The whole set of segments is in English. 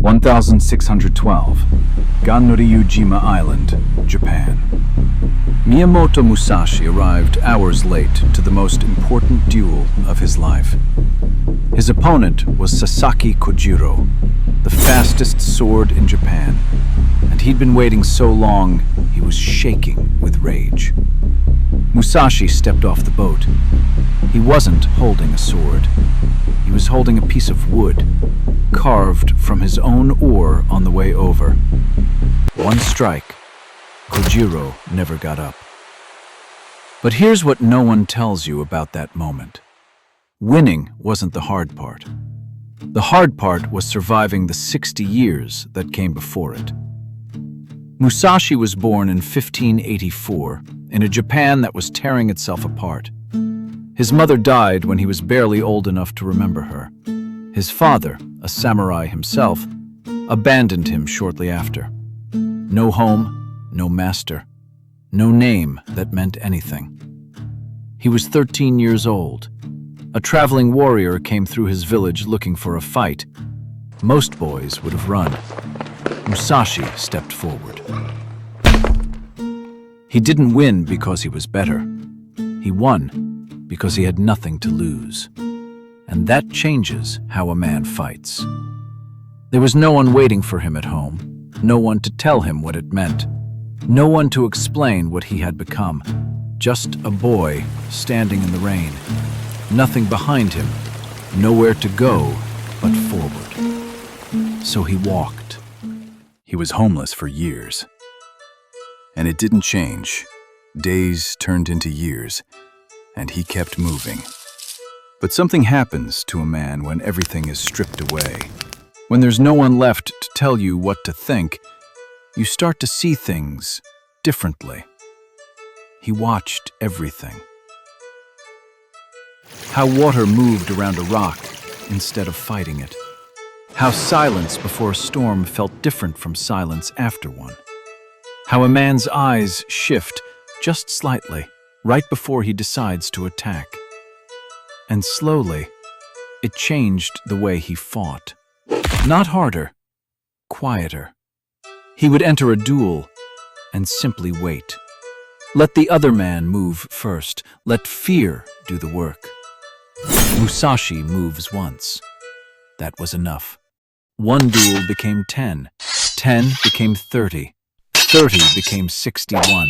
1612, Ganryujima Island, Japan. Miyamoto Musashi arrived hours late to the most important duel of his life. His opponent was Sasaki Kojiro, the fastest sword in Japan, and he'd been waiting so long he was shaking with rage. Musashi stepped off the boat. He wasn't holding a sword. He was holding a piece of wood, carved from his own oar on the way over. One strike, Kojiro never got up. But here's what no one tells you about that moment. Winning wasn't the hard part. The hard part was surviving the 60 years that came before it. Musashi was born in 1584 in a Japan that was tearing itself apart. His mother died when he was barely old enough to remember her. His father, a samurai himself, abandoned him shortly after. No home, no master, no name that meant anything. He was 13 years old. A traveling warrior came through his village looking for a fight. Most boys would have run. Musashi stepped forward. He didn't win because he was better. He won because he had nothing to lose. And that changes how a man fights. There was no one waiting for him at home, no one to tell him what it meant, no one to explain what he had become. Just a boy standing in the rain, nothing behind him, nowhere to go but forward. So he walked. He was homeless for years. And it didn't change. Days turned into years, and he kept moving. But something happens to a man when everything is stripped away. When there's no one left to tell you what to think, you start to see things differently. He watched everything. How water moved around a rock instead of fighting it. How silence before a storm felt different from silence after one. How a man's eyes shift just slightly right before he decides to attack. And slowly, it changed the way he fought. Not harder, quieter. He would enter a duel and simply wait. Let the other man move first. Let fear do the work. Musashi moves once. That was enough. One duel became 10. 10 became 30. 30 became 61.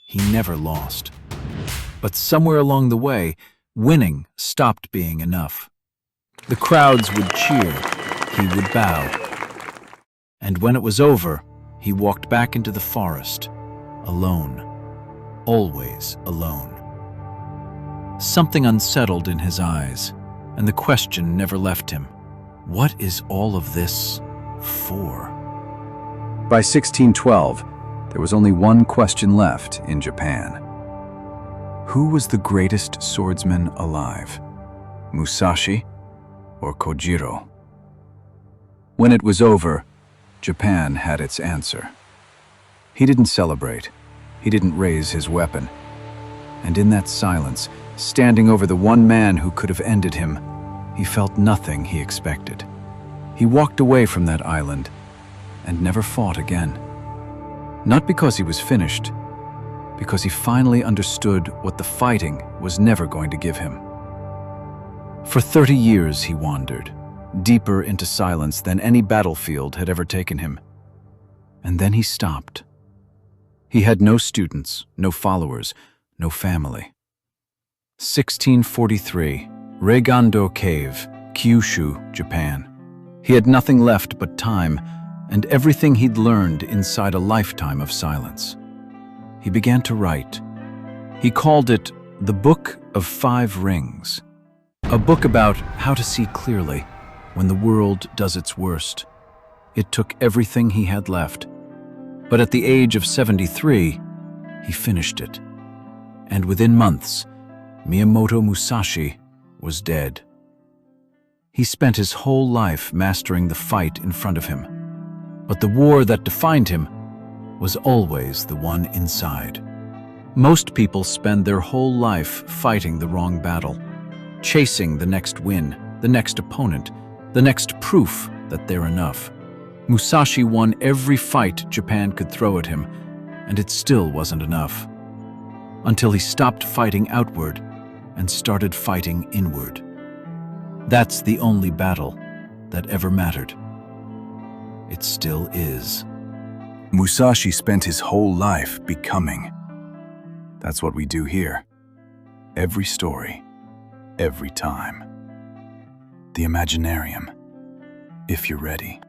He never lost. But somewhere along the way, winning stopped being enough. The crowds would cheer. He would bow. And when it was over, he walked back into the forest, alone. Always alone. Something unsettled in his eyes, and the question never left him. What is all of this for? By 1612, there was only one question left in Japan. Who was the greatest swordsman alive? Musashi or Kojiro? When it was over, Japan had its answer. He didn't celebrate. He didn't raise his weapon. And in that silence, standing over the one man who could have ended him, he felt nothing he expected. He walked away from that island and never fought again. Not because he was finished, because he finally understood what the fighting was never going to give him. For 30 years he wandered, deeper into silence than any battlefield had ever taken him. And then he stopped. He had no students, no followers, no family. 1643, Reigando Cave, Kyushu, Japan. He had nothing left but time and everything he'd learned inside a lifetime of silence. He began to write. He called it The Book of 5 Rings, a book about how to see clearly when the world does its worst. It took everything he had left, but at the age of 73, he finished it. And within months, Miyamoto Musashi was dead. He spent his whole life mastering the fight in front of him, but the war that defined him was always the one inside. Most people spend their whole life fighting the wrong battle, chasing the next win, the next opponent, the next proof that they're enough. Musashi won every fight Japan could throw at him, and it still wasn't enough. Until he stopped fighting outward and started fighting inward. That's the only battle that ever mattered. It still is. Musashi spent his whole life becoming. That's what we do here. Every story, every time. The Imaginarium, if you're ready.